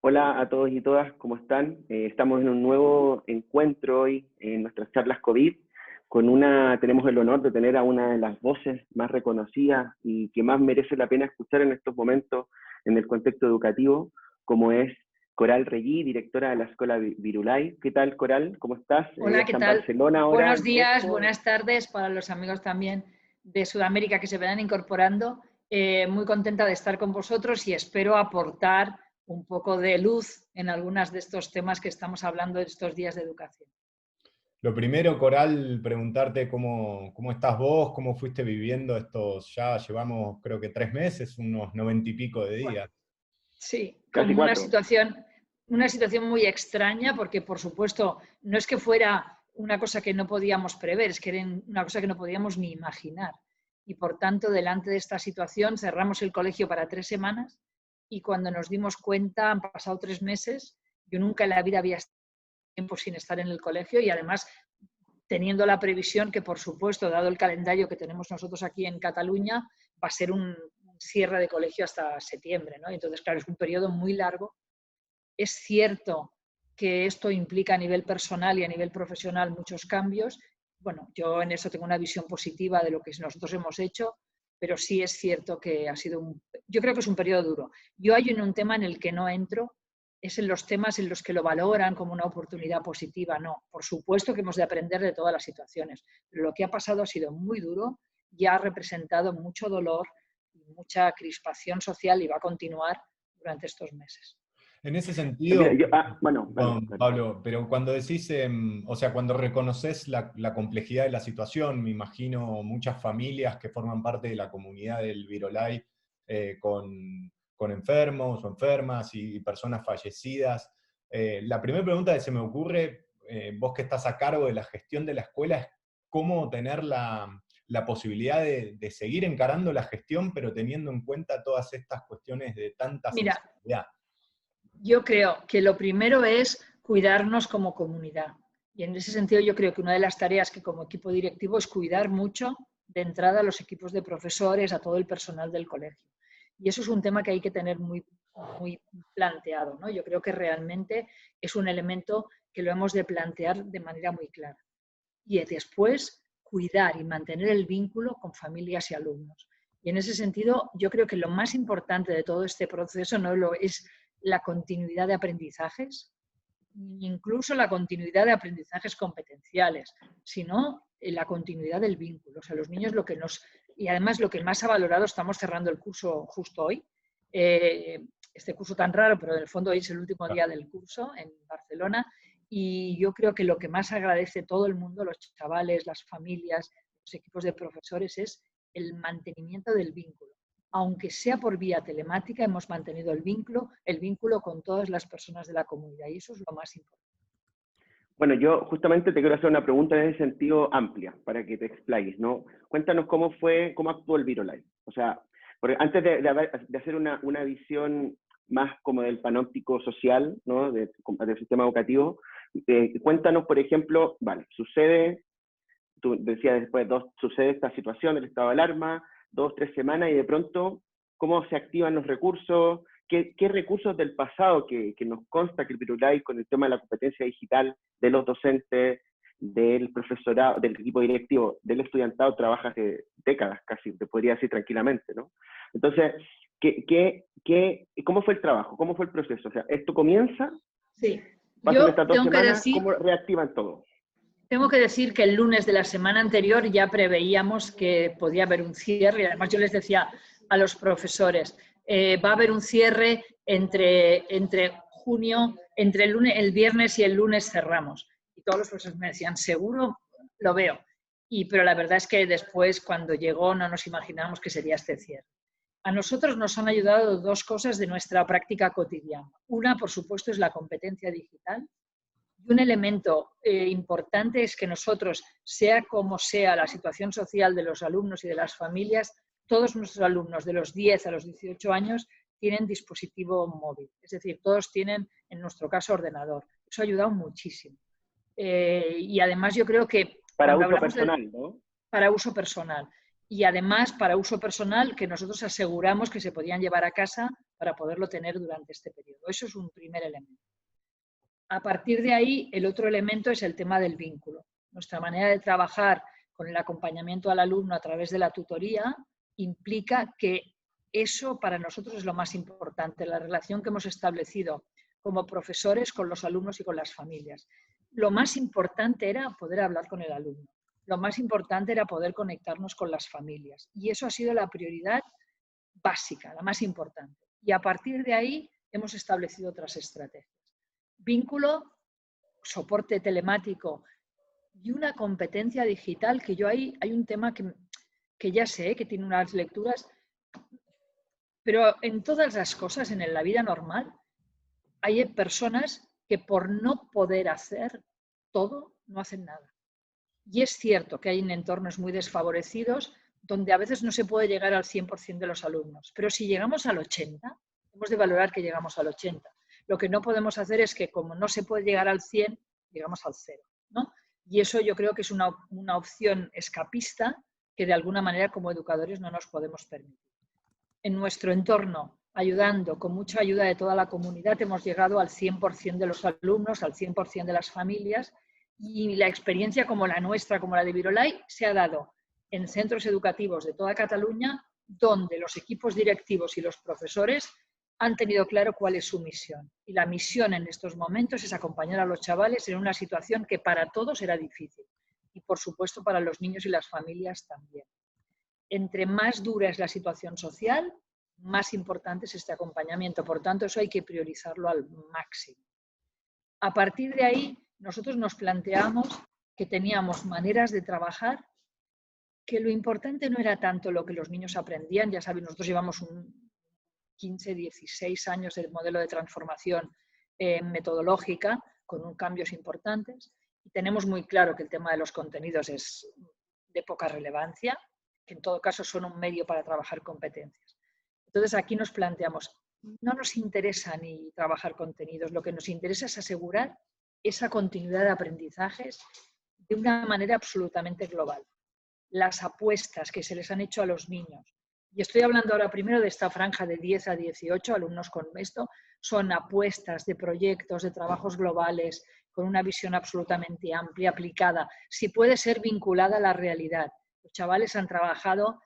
Hola a todos y todas, ¿cómo están? Estamos en un nuevo encuentro hoy en nuestras charlas COVID. Tenemos el honor de tener a una de las voces más reconocidas y que más merece la pena escuchar en estos momentos en el contexto educativo, como es Coral Regí, directora de la Escuela Virulai. ¿Qué tal, Coral? ¿Cómo estás? Hola, ¿qué Está en tal? Barcelona ahora, Buenos en días, directo. buenas tardes para los amigos también de Sudamérica que se verán incorporando. Muy contenta de estar con vosotros y espero aportar un poco de luz en algunos de estos temas que estamos hablando en estos días de educación. Lo primero, Coral, preguntarte cómo estás vos, cómo fuiste viviendo estos, ya llevamos creo que 3 meses, unos 90 y pico de Bueno, días. sí, Casi como cuatro. una situación muy extraña porque, por supuesto, no es que fuera una cosa que no podíamos prever, es que era una cosa que no podíamos ni imaginar. Y, por tanto, delante de esta situación cerramos el colegio para 3 semanas y cuando nos dimos cuenta han pasado 3 meses. Yo nunca en la vida había estado tiempo sin estar en el colegio y además teniendo la previsión que, por supuesto, dado el calendario que tenemos nosotros aquí en Cataluña, va a ser un cierre de colegio hasta septiembre, ¿no? Entonces, claro, es un periodo muy largo. Es cierto que esto implica a nivel personal y a nivel profesional muchos cambios. Bueno, yo en eso tengo una visión positiva de lo que nosotros hemos hecho, pero sí es cierto que ha sido yo creo que es un periodo duro. Yo hay un tema en el que no entro, es en los temas en los que lo valoran como una oportunidad positiva. No, por supuesto que hemos de aprender de todas las situaciones, pero lo que ha pasado ha sido muy duro y ha representado mucho dolor y mucha crispación social y va a continuar durante estos meses. En ese Mira, sentido, bueno, dale, perdón, dale. Pablo, pero cuando decís, o sea, cuando reconoces la complejidad de la situación, me imagino muchas familias que forman parte de la comunidad del Virolai con enfermos o enfermas y personas fallecidas. La primera pregunta que se me ocurre, vos que estás a cargo de la gestión de la escuela, es cómo tener la posibilidad de seguir encarando la gestión, pero teniendo en cuenta todas estas cuestiones de tanta Mira, sensibilidad. yo creo que lo primero es cuidarnos como comunidad. Y en ese sentido yo creo que una de las tareas que como equipo directivo es cuidar mucho de entrada a los equipos de profesores, a todo el personal del colegio. Y eso es un tema que hay que tener muy planteado, ¿no? Yo creo que realmente es un elemento que lo hemos de plantear de manera muy clara. Y después cuidar y mantener el vínculo con familias y alumnos. Y en ese sentido, yo creo que lo más importante de todo este proceso no es la continuidad de aprendizajes, incluso la continuidad de aprendizajes competenciales, sino la continuidad del vínculo. O sea, los niños y además lo que más ha valorado, estamos cerrando el curso justo hoy, este curso tan raro, pero en el fondo hoy es el último día del curso en Barcelona, y yo creo que lo que más agradece todo el mundo, los chavales, las familias, los equipos de profesores, es el mantenimiento del vínculo. Aunque sea por vía telemática, hemos mantenido el vínculo con todas las personas de la comunidad y eso es lo más importante. Bueno, yo justamente te quiero hacer una pregunta en ese sentido amplia, para que te explayes, ¿no? Cuéntanos cómo actuó el Virolai. O sea, porque antes de hacer una visión más como del panóptico social, ¿no? Del sistema educativo, cuéntanos, por ejemplo, vale, tú decías después, sucede esta situación, el estado de alarma, 2, 3 semanas, y de pronto, ¿cómo se activan los recursos? ¿Qué recursos del pasado que nos consta que el Virulai con el tema de la competencia digital de los docentes, del profesorado, del equipo directivo, del estudiantado, trabaja hace décadas casi, te podría decir tranquilamente, ¿no? Entonces, ¿cómo fue el trabajo? ¿Cómo fue el proceso? O sea, esto comienza, Sí, pasan yo estas 2 semanas, ¿cómo reactivan todo? tengo que decir que el lunes de la semana anterior ya preveíamos que podía haber un cierre y además yo les decía a los profesores, va a haber un cierre entre junio, entre el viernes y el lunes cerramos. Y todos los profesores me decían, seguro, lo veo. Pero la verdad es que después, cuando llegó, no nos imaginábamos que sería este cierre. A nosotros nos han ayudado 2 cosas de nuestra práctica cotidiana. Una, por supuesto, es la competencia digital. Y un elemento importante es que nosotros, sea como sea la situación social de los alumnos y de las familias, todos nuestros alumnos de los 10 a los 18 años tienen dispositivo móvil. Es decir, todos tienen, en nuestro caso, ordenador. Eso ha ayudado muchísimo. Y además yo creo que Para cuando uso hablamos personal, ¿no? para uso personal. Y además para uso personal que nosotros aseguramos que se podían llevar a casa para poderlo tener durante este periodo. Eso es un primer elemento. A partir de ahí, el otro elemento es el tema del vínculo. Nuestra manera de trabajar con el acompañamiento al alumno a través de la tutoría implica que eso para nosotros es lo más importante, la relación que hemos establecido como profesores con los alumnos y con las familias. Lo más importante era poder hablar con el alumno. Lo más importante era poder conectarnos con las familias. Y eso ha sido la prioridad básica, la más importante. Y a partir de ahí hemos establecido otras estrategias. Vínculo, soporte telemático y una competencia digital que yo hay un tema que ya sé, que tiene unas lecturas, pero en todas las cosas, en la vida normal, hay personas que por no poder hacer todo, no hacen nada. Y es cierto que hay en entornos muy desfavorecidos donde a veces no se puede llegar al 100% de los alumnos, pero si llegamos al 80%, hemos de valorar que llegamos al 80%. Lo que no podemos hacer es que como no se puede llegar al 100%, llegamos al 0%, ¿no? Y eso yo creo que es una opción escapista que de alguna manera como educadores no nos podemos permitir. En nuestro entorno, ayudando, con mucha ayuda de toda la comunidad, hemos llegado al 100% de los alumnos, al 100% de las familias, y la experiencia como la nuestra, como la de Virolai, se ha dado en centros educativos de toda Cataluña, donde los equipos directivos y los profesores han tenido claro cuál es su misión. Y la misión en estos momentos es acompañar a los chavales en una situación que para todos era difícil. Y por supuesto para los niños y las familias también. Entre más dura es la situación social, más importante es este acompañamiento. Por tanto, eso hay que priorizarlo al máximo. A partir de ahí, nosotros nos planteamos que teníamos maneras de trabajar, que lo importante no era tanto lo que los niños aprendían. Ya saben, nosotros llevamos 15, 16 años de modelo de transformación metodológica, con cambios importantes. Y tenemos muy claro que el tema de los contenidos es de poca relevancia, que en todo caso son un medio para trabajar competencias. Entonces aquí nos planteamos, no nos interesa ni trabajar contenidos, lo que nos interesa es asegurar esa continuidad de aprendizajes de una manera absolutamente global. Las apuestas que se les han hecho a los niños, y estoy hablando ahora primero de esta franja de 10 a 18 alumnos con esto, son apuestas de proyectos, de trabajos globales, con una visión absolutamente amplia, aplicada, si puede ser vinculada a la realidad. Los chavales han trabajado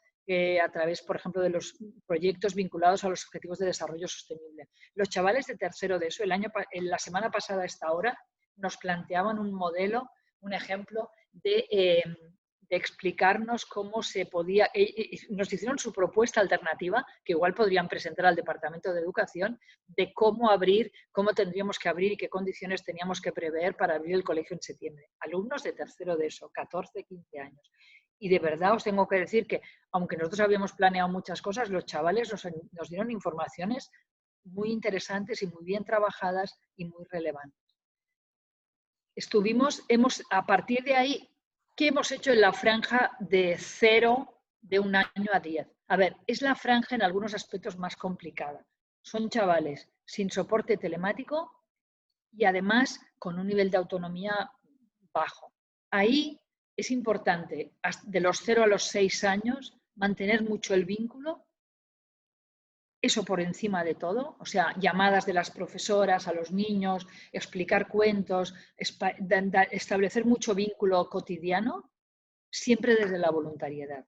a través, por ejemplo, de los proyectos vinculados a los objetivos de desarrollo sostenible. Los chavales de tercero de eso, la semana pasada a esta hora, nos planteaban un modelo, un ejemplo de explicarnos cómo se podía, nos hicieron su propuesta alternativa, que igual podrían presentar al Departamento de Educación, de cómo abrir, cómo tendríamos que abrir y qué condiciones teníamos que prever para abrir el colegio en septiembre. Alumnos de tercero de eso, 14, 15 años. Y de verdad os tengo que decir que, aunque nosotros habíamos planeado muchas cosas, los chavales nos dieron informaciones muy interesantes y muy bien trabajadas y muy relevantes. A partir de ahí, ¿qué hemos hecho en la franja de 0, de 1 año a 10? A ver, es la franja en algunos aspectos más complicada. Son chavales sin soporte telemático y además con un nivel de autonomía bajo. Ahí es importante, de los 0 a los 6 años, mantener mucho el vínculo. Eso por encima de todo, o sea, llamadas de las profesoras a los niños, explicar cuentos, establecer mucho vínculo cotidiano, siempre desde la voluntariedad.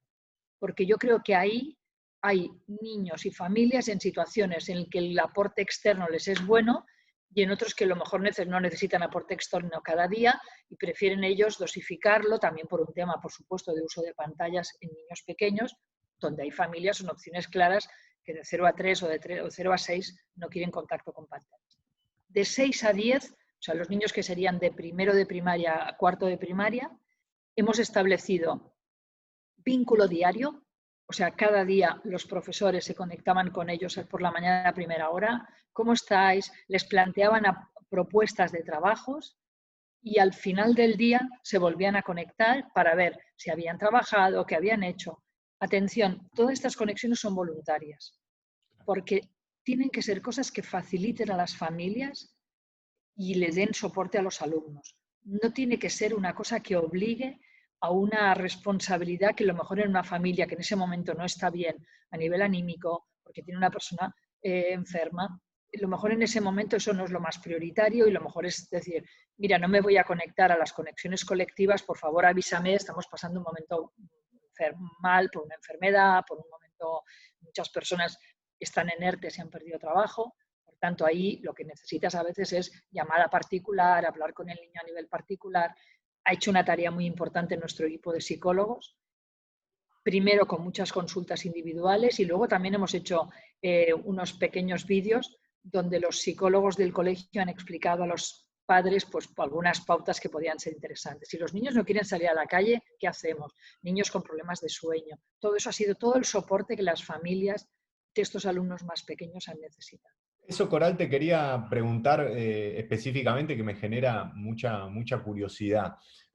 Porque yo creo que ahí hay niños y familias en situaciones en las que el aporte externo les es bueno y en otros que a lo mejor no necesitan aporte externo cada día y prefieren ellos dosificarlo, también por un tema, por supuesto, de uso de pantallas en niños pequeños, donde hay familias con opciones claras que de 0 a 3 o de 0 a 6 no quieren contacto con pantallas. De 6 a 10, o sea, los niños que serían de primero de primaria a cuarto de primaria, hemos establecido vínculo diario, o sea, cada día los profesores se conectaban con ellos por la mañana a primera hora. ¿Cómo estáis? Les planteaban propuestas de trabajos y al final del día se volvían a conectar para ver si habían trabajado, qué habían hecho. Atención, todas estas conexiones son voluntarias, porque tienen que ser cosas que faciliten a las familias y le den soporte a los alumnos. No tiene que ser una cosa que obligue a una responsabilidad que a lo mejor en una familia que en ese momento no está bien a nivel anímico, porque tiene una persona enferma. A lo mejor en ese momento eso no es lo más prioritario y lo mejor es decir, mira, no me voy a conectar a las conexiones colectivas, por favor avísame, estamos pasando un momento mal por una enfermedad, por un momento muchas personas están inertes y han perdido trabajo. Por tanto, ahí lo que necesitas a veces es llamada particular, hablar con el niño a nivel particular. Ha hecho una tarea muy importante nuestro equipo de psicólogos, primero con muchas consultas individuales y luego también hemos hecho unos pequeños vídeos donde los psicólogos del colegio han explicado a los padres pues, algunas pautas que podían ser interesantes. Si los niños no quieren salir a la calle, ¿qué hacemos? Niños con problemas de sueño. Todo eso ha sido todo el soporte que las familias de estos alumnos más pequeños han necesitado. Eso, Coral, te quería preguntar específicamente, que me genera mucha curiosidad.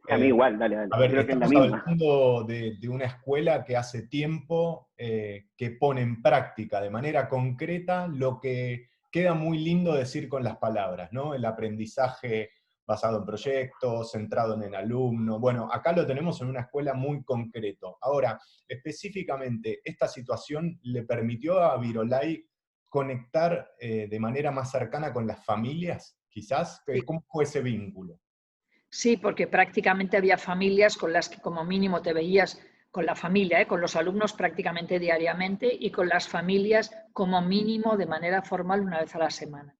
A mí igual, dale, dale. A ver, Creo que es la estamos misma. hablando de una escuela que hace tiempo que pone en práctica de manera concreta lo que queda muy lindo decir con las palabras, ¿no? El aprendizaje basado en proyectos, centrado en el alumno. Bueno, acá lo tenemos en una escuela muy concreto. Ahora, específicamente, ¿esta situación le permitió a Virolai conectar de manera más cercana con las familias, quizás? Sí. ¿Cómo fue ese vínculo? Sí, porque prácticamente había familias con las que como mínimo te veías con la familia, con los alumnos prácticamente diariamente y con las familias como mínimo de manera formal una vez a la semana.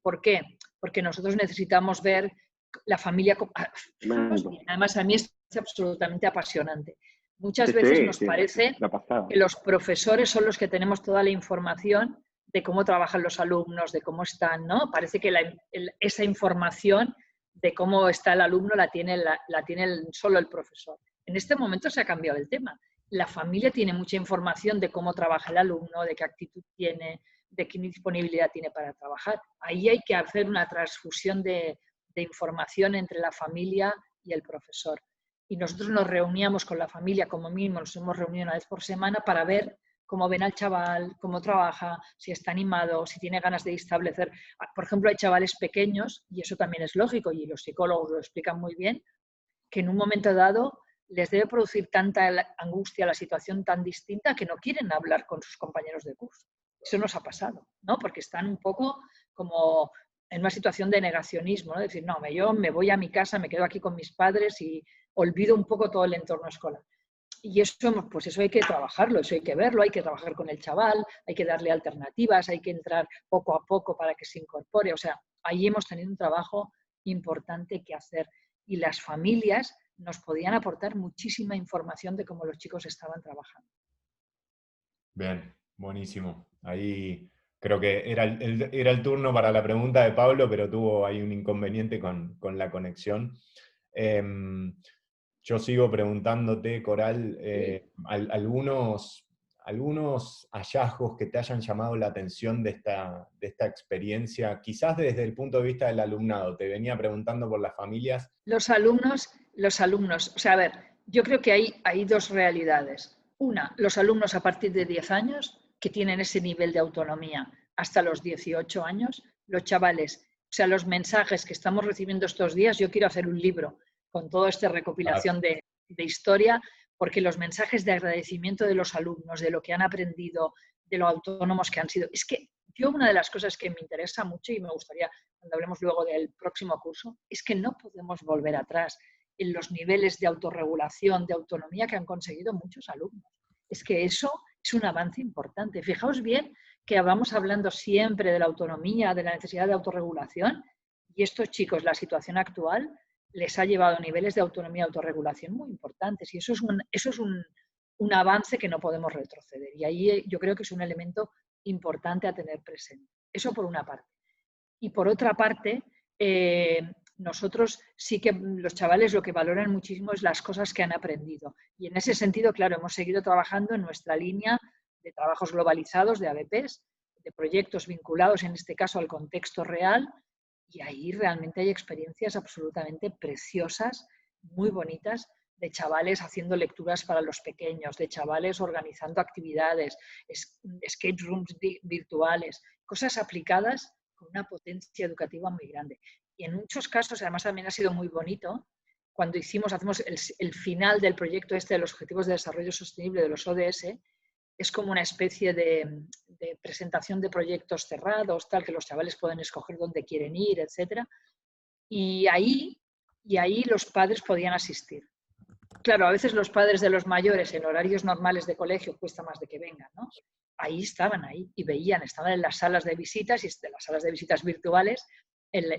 ¿Por qué? Porque nosotros necesitamos ver la familia. Además, a mí es absolutamente apasionante. Muchas veces nos parece que los profesores son los que tenemos toda la información de cómo trabajan los alumnos, de cómo están, ¿no? Parece que esa información de cómo está el alumno la tiene solo el profesor. En este momento se ha cambiado el tema. La familia tiene mucha información de cómo trabaja el alumno, de qué actitud tiene, de qué disponibilidad tiene para trabajar. Ahí hay que hacer una transfusión de información entre la familia y el profesor. Y nosotros nos reuníamos con la familia, como mínimo nos hemos reunido una vez por semana para ver cómo ven al chaval, cómo trabaja, si está animado, si tiene ganas de establecer. Por ejemplo, hay chavales pequeños, y eso también es lógico, y los psicólogos lo explican muy bien, que en un momento dado les debe producir tanta angustia la situación tan distinta que no quieren hablar con sus compañeros de curso. Eso nos ha pasado, ¿no? Porque están un poco como en una situación de negacionismo, ¿no? Decir, no, yo me voy a mi casa, me quedo aquí con mis padres y olvido un poco todo el entorno escolar. Y eso, pues eso hay que trabajarlo, eso hay que verlo, hay que trabajar con el chaval, hay que darle alternativas, hay que entrar poco a poco para que se incorpore. O sea, ahí hemos tenido un trabajo importante que hacer. Y las familias nos podían aportar muchísima información de cómo los chicos estaban trabajando. Bien, buenísimo. Ahí creo que era el turno para la pregunta de Pablo, pero tuvo ahí un inconveniente con la conexión. Yo sigo preguntándote, Coral, algunos hallazgos que te hayan llamado la atención de esta experiencia, quizás desde el punto de vista del alumnado. Te venía preguntando por las familias. Los alumnos, o sea, a ver, yo creo que hay dos realidades. Una, los alumnos a partir de 10 años que tienen ese nivel de autonomía hasta los 18 años, los chavales, o sea, los mensajes que estamos recibiendo estos días, yo quiero hacer un libro con toda esta recopilación de historia, porque los mensajes de agradecimiento de los alumnos, de lo que han aprendido, de lo autónomos que han sido, es que yo una de las cosas que me interesa mucho y me gustaría, cuando hablemos luego del próximo curso, es que no podemos volver atrás en los niveles de autorregulación, de autonomía que han conseguido muchos alumnos. Es que eso es un avance importante. Fijaos bien que vamos hablando siempre de la autonomía, de la necesidad de autorregulación, y estos chicos, la situación actual, les ha llevado a niveles de autonomía y autorregulación muy importantes. Y eso es un avance que no podemos retroceder. Y ahí yo creo que es un elemento importante a tener presente. Eso por una parte. Y por otra parte, nosotros sí que los chavales lo que valoran muchísimo es las cosas que han aprendido. Y en ese sentido, claro, hemos seguido trabajando en nuestra línea de trabajos globalizados, de ABPs, de proyectos vinculados en este caso al contexto real, y ahí realmente hay experiencias absolutamente preciosas, muy bonitas, de chavales haciendo lecturas para los pequeños, de chavales organizando actividades, escape rooms virtuales, cosas aplicadas con una potencia educativa muy grande. Y en muchos casos, además también ha sido muy bonito, cuando hacemos el final del proyecto este de los Objetivos de Desarrollo Sostenible de los ODS, es como una especie de presentación de proyectos cerrados, tal, que los chavales pueden escoger dónde quieren ir, etc. Y ahí los padres podían asistir. Claro, a veces los padres de los mayores en horarios normales de colegio cuesta más de que vengan, ¿no? Ahí estaban ahí y veían, estaban en las salas de visitas y de las salas de visitas virtuales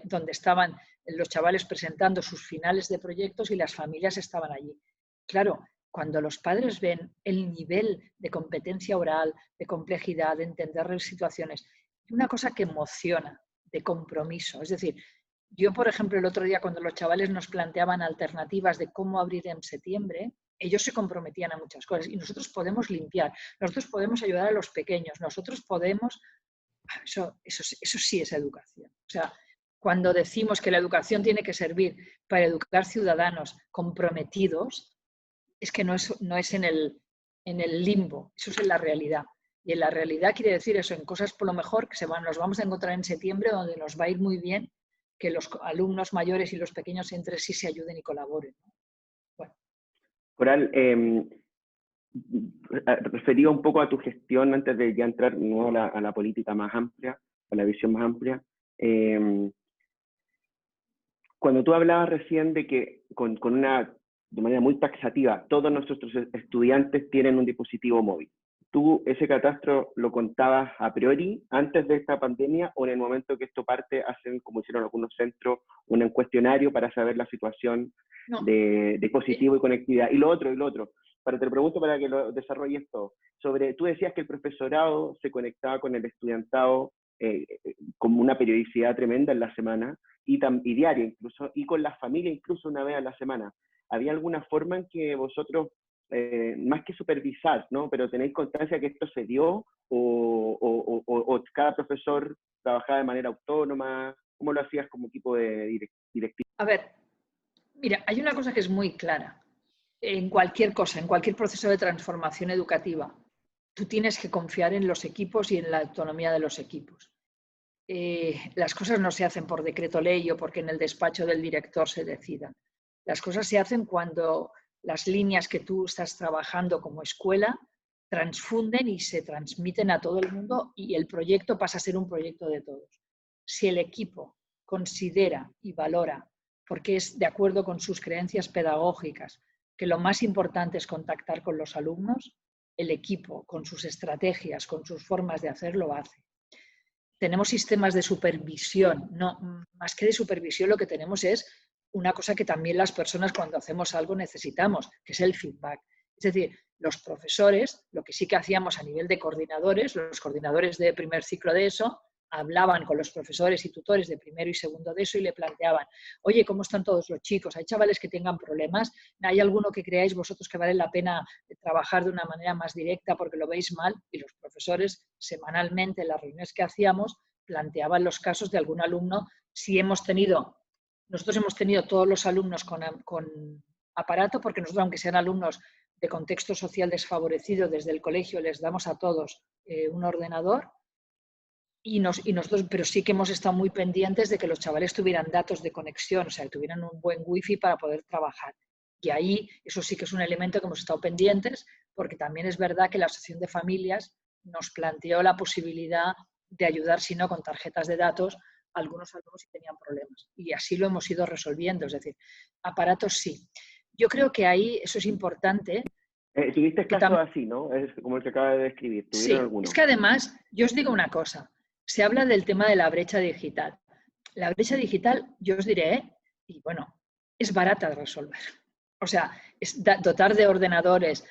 donde estaban los chavales presentando sus finales de proyectos y las familias estaban allí. Claro, cuando los padres ven el nivel de competencia oral, de complejidad, de entender situaciones, es una cosa que emociona, de compromiso. Es decir, yo, por ejemplo, el otro día cuando los chavales nos planteaban alternativas de cómo abrir en septiembre, ellos se comprometían a muchas cosas y nosotros podemos limpiar, nosotros podemos ayudar a los pequeños, nosotros podemos... Eso sí es educación. O sea, cuando decimos que la educación tiene que servir para educar ciudadanos comprometidos, es que no es en el limbo, eso es en la realidad. Y en la realidad quiere decir eso, en cosas por lo mejor que nos vamos a encontrar en septiembre donde nos va a ir muy bien que los alumnos mayores y los pequeños entre sí se ayuden y colaboren. Bueno. Coral, refería un poco a tu gestión antes de ya entrar ¿no? a la política más amplia, a la visión más amplia. Cuando tú hablabas recién de que de manera muy taxativa, todos nuestros estudiantes tienen un dispositivo móvil. ¿Tú ese catastro lo contabas a priori antes de esta pandemia o en el momento que esto parte hacen, como hicieron algunos centros, un cuestionario para saber la situación de dispositivo y conectividad? Y lo otro, te lo pregunto para que lo desarrolles todo. Tú decías que el profesorado se conectaba con el estudiantado con una periodicidad tremenda en la semana y diaria incluso, y con la familia incluso una vez a la semana. ¿Había alguna forma en que vosotros, más que supervisar, ¿no? pero tenéis constancia que esto se dio o cada profesor trabajaba de manera autónoma? ¿Cómo lo hacías como equipo de directivo? A ver, mira, hay una cosa que es muy clara. En cualquier cosa, en cualquier proceso de transformación educativa, tú tienes que confiar en los equipos y en la autonomía de los equipos. Las cosas no se hacen por decreto ley o porque en el despacho del director se decidan. Las cosas se hacen cuando las líneas que tú estás trabajando como escuela transfunden y se transmiten a todo el mundo y el proyecto pasa a ser un proyecto de todos. Si el equipo considera y valora, porque es de acuerdo con sus creencias pedagógicas, que lo más importante es contactar con los alumnos, el equipo, con sus estrategias, con sus formas de hacerlo, hace. Tenemos sistemas de supervisión, no, más que de supervisión lo que tenemos es una cosa que también las personas cuando hacemos algo necesitamos, que es el feedback. Es decir, los profesores, lo que sí que hacíamos a nivel de coordinadores, los coordinadores de primer ciclo de ESO, hablaban con los profesores y tutores de primero y segundo de ESO y le planteaban, oye, ¿cómo están todos los chicos? ¿Hay chavales que tengan problemas? ¿Hay alguno que creáis vosotros que vale la pena trabajar de una manera más directa porque lo veis mal? Y los profesores, semanalmente, en las reuniones que hacíamos, planteaban los casos de algún alumno. Nosotros hemos tenido todos los alumnos con aparato, porque nosotros, aunque sean alumnos de contexto social desfavorecido, desde el colegio les damos a todos un ordenador. Y nosotros, pero sí que hemos estado muy pendientes de que los chavales tuvieran datos de conexión, o sea, que tuvieran un buen wifi para poder trabajar. Y ahí, eso sí que es un elemento que hemos estado pendientes, porque también es verdad que la Asociación de Familias nos planteó la posibilidad de ayudar, si no, con tarjetas de datos, a algunos alumnos si tenían problemas. Y así lo hemos ido resolviendo, es decir, aparatos sí. Yo creo que ahí eso es importante. Tuviste casos así, ¿no? Es como el que acaba de describir. Sí, algunos? Es que además, yo os digo una cosa, se habla del tema de la brecha digital. La brecha digital, yo os diré, y bueno, es barata de resolver. O sea, es dotar de ordenadores,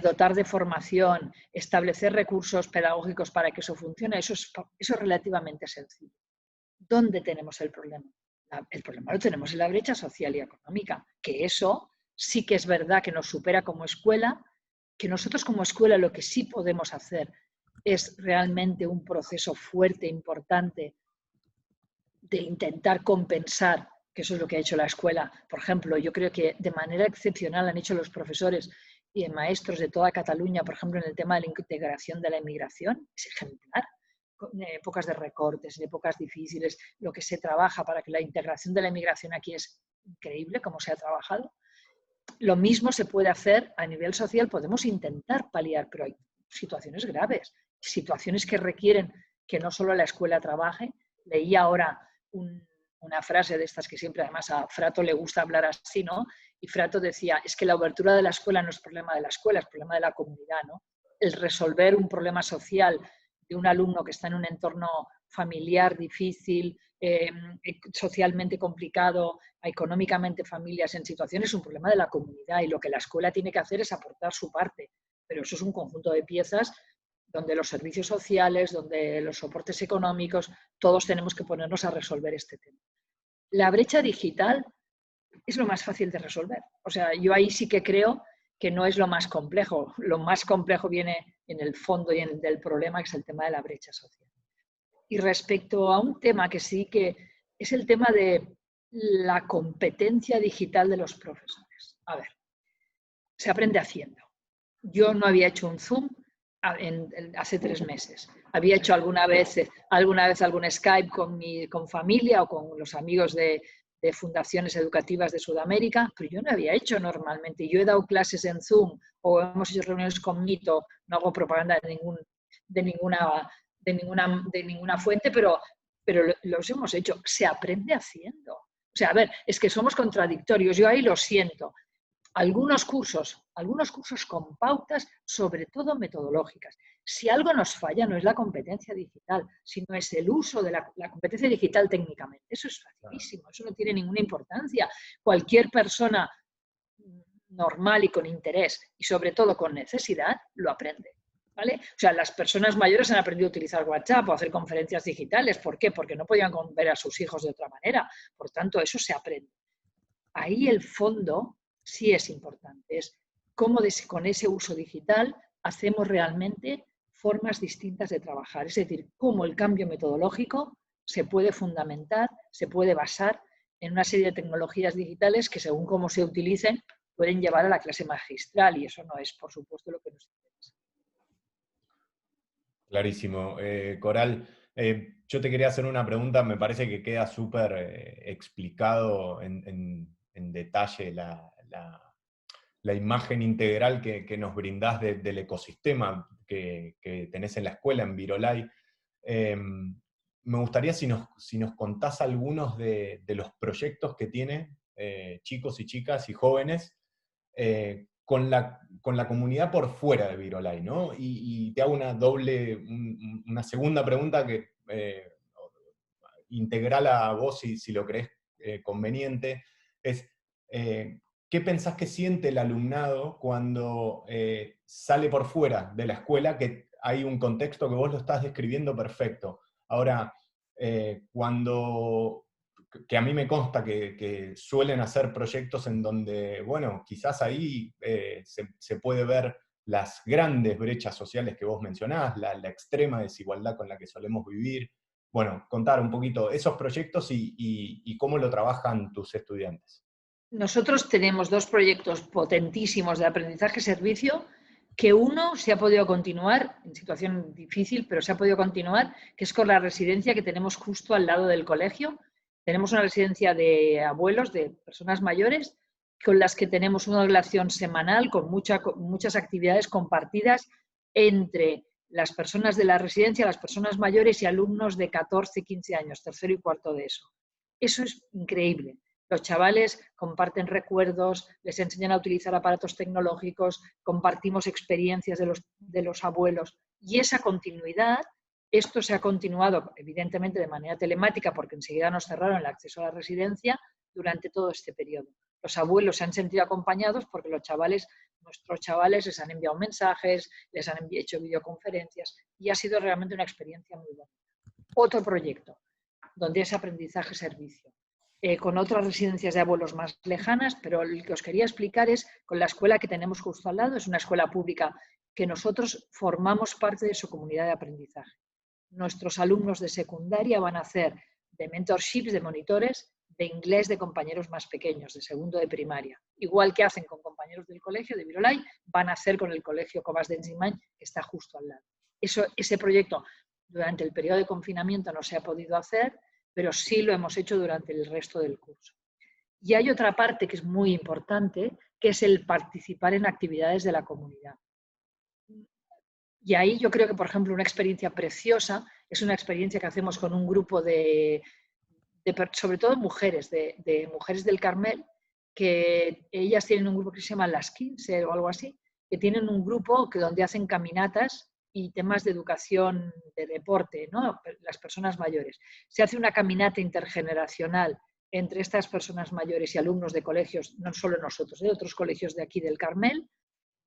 dotar de formación, establecer recursos pedagógicos para que eso funcione, eso es relativamente sencillo. ¿Dónde tenemos el problema? El problema lo tenemos en la brecha social y económica, que eso sí que es verdad que nos supera como escuela, que nosotros como escuela lo que sí podemos hacer es realmente un proceso fuerte, importante, de intentar compensar, que eso es lo que ha hecho la escuela. Por ejemplo, yo creo que de manera excepcional han hecho los profesores y maestros de toda Cataluña, por ejemplo, en el tema de la integración de la inmigración, es ejemplar. En épocas de recortes, en épocas difíciles, lo que se trabaja para que la integración de la inmigración aquí es increíble, cómo se ha trabajado. Lo mismo se puede hacer a nivel social, podemos intentar paliar, pero situaciones graves, situaciones que requieren que no solo la escuela trabaje. Leí ahora una frase de estas que siempre además a Frato le gusta hablar así, ¿no? Y Frato decía, es que la obertura de la escuela no es problema de la escuela, es problema de la comunidad, ¿no? El resolver un problema social de un alumno que está en un entorno familiar difícil, socialmente complicado, económicamente familias en situaciones, es un problema de la comunidad, y lo que la escuela tiene que hacer es aportar su parte, pero eso es un conjunto de piezas donde los servicios sociales, donde los soportes económicos, todos tenemos que ponernos a resolver este tema. La brecha digital es lo más fácil de resolver. O sea, yo ahí sí que creo que no es lo más complejo. Lo más complejo viene en el fondo y del problema, que es el tema de la brecha social. Y respecto a un tema que sí que es el tema de la competencia digital de los profesores. A ver, se aprende haciendo. Yo no había hecho un Zoom hace 3 meses. Había hecho alguna vez algún Skype con familia o con los amigos de fundaciones educativas de Sudamérica, pero yo no había hecho normalmente. Yo he dado clases en Zoom o hemos hecho reuniones con Mito, no hago propaganda de ninguna fuente, pero los hemos hecho. Se aprende haciendo. O sea, a ver, es que somos contradictorios. Yo ahí lo siento. Algunos cursos con pautas, sobre todo metodológicas. Si algo nos falla, no es la competencia digital, sino es el uso de la competencia digital técnicamente. Eso es facilísimo, eso no tiene ninguna importancia. Cualquier persona normal y con interés, y sobre todo con necesidad, lo aprende. ¿Vale? O sea, las personas mayores han aprendido a utilizar WhatsApp o a hacer conferencias digitales. ¿Por qué? Porque no podían ver a sus hijos de otra manera. Por tanto, eso se aprende. Ahí el fondo sí es importante, es cómo con ese uso digital hacemos realmente formas distintas de trabajar, es decir, cómo el cambio metodológico se puede fundamentar, se puede basar en una serie de tecnologías digitales que, según cómo se utilicen, pueden llevar a la clase magistral, y eso no es, por supuesto, lo que nos interesa. Clarísimo. Coral, yo te quería hacer una pregunta, me parece que queda súper explicado en detalle la imagen integral que nos brindás del ecosistema que tenés en la escuela, en Virolai. Me gustaría si nos contás algunos de los proyectos que tiene chicos y chicas y jóvenes con la comunidad por fuera de Virolai, ¿no? Y te hago una segunda pregunta que integral a vos, si lo crees conveniente, es ¿qué pensás que siente el alumnado cuando sale por fuera de la escuela, que hay un contexto que vos lo estás describiendo perfecto? Ahora, que a mí me consta que suelen hacer proyectos en donde, bueno, quizás ahí se puede ver las grandes brechas sociales que vos mencionás, la extrema desigualdad con la que solemos vivir. Bueno, contar un poquito esos proyectos y cómo lo trabajan tus estudiantes. Nosotros tenemos 2 proyectos potentísimos de aprendizaje-servicio, que uno se ha podido continuar, en situación difícil, pero se ha podido continuar, que es con la residencia que tenemos justo al lado del colegio. Tenemos una residencia de abuelos, de personas mayores, con las que tenemos una relación semanal con muchas actividades compartidas entre las personas de la residencia, las personas mayores y alumnos de 14, 15 años, tercero y cuarto de eso. Eso es increíble. Los chavales comparten recuerdos, les enseñan a utilizar aparatos tecnológicos, compartimos experiencias de los abuelos. Y esa continuidad, esto se ha continuado evidentemente de manera telemática, porque enseguida nos cerraron el acceso a la residencia durante todo este periodo. Los abuelos se han sentido acompañados porque nuestros chavales les han enviado mensajes, les han hecho videoconferencias, y ha sido realmente una experiencia muy buena. Otro proyecto donde es aprendizaje-servicio. Con otras residencias de abuelos más lejanas, pero lo que os quería explicar es con la escuela que tenemos justo al lado. Es una escuela pública que nosotros formamos parte de su comunidad de aprendizaje. Nuestros alumnos de secundaria van a hacer de mentorships, de monitores de inglés de compañeros más pequeños, de segundo de primaria. Igual que hacen con compañeros del colegio de Virolai, van a hacer con el colegio Covas d'Enzimain, que está justo al lado. Ese proyecto durante el periodo de confinamiento no se ha podido hacer, pero sí lo hemos hecho durante el resto del curso. Y hay otra parte que es muy importante, que es el participar en actividades de la comunidad. Y ahí yo creo que, por ejemplo, una experiencia preciosa es una experiencia que hacemos con un grupo sobre todo mujeres, de mujeres del Carmel, que ellas tienen un grupo que se llama Las 15 o algo así, que tienen un grupo donde hacen caminatas y temas de educación, de deporte, ¿no? Las personas mayores. Se hace una caminata intergeneracional entre estas personas mayores y alumnos de colegios, no solo nosotros, de otros colegios de aquí del Carmel,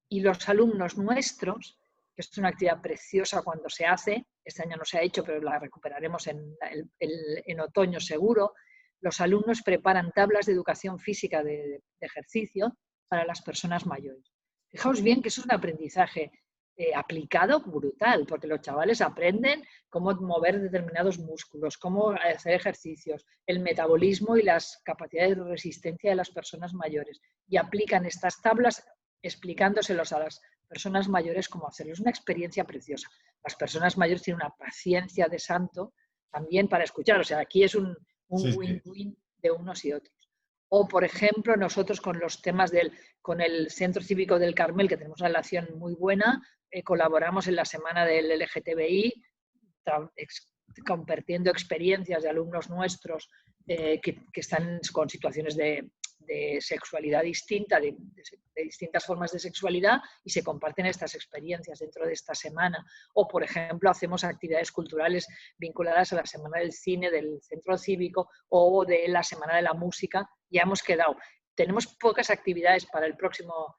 y los alumnos nuestros, que es una actividad preciosa cuando se hace, este año no se ha hecho, pero la recuperaremos en otoño seguro, los alumnos preparan tablas de educación física de ejercicio para las personas mayores. Fijaos bien que eso es un aprendizaje aplicado brutal, porque los chavales aprenden cómo mover determinados músculos, cómo hacer ejercicios, el metabolismo y las capacidades de resistencia de las personas mayores, y aplican estas tablas explicándoselos a las personas mayores cómo hacerlo. Es una experiencia preciosa. Las personas mayores tienen una paciencia de santo también para escuchar. O sea, aquí es un win-win de unos y otros. O, por ejemplo, nosotros con los temas con el Centro Cívico del Carmel, que tenemos una relación muy buena, colaboramos en la semana del LGTBI, compartiendo experiencias de alumnos nuestros que están con situaciones de sexualidad distinta, de distintas formas de sexualidad, y se comparten estas experiencias dentro de esta semana. O, por ejemplo, hacemos actividades culturales vinculadas a la Semana del Cine del Centro Cívico o de la Semana de la Música. Ya hemos quedado. Tenemos pocas actividades para el próximo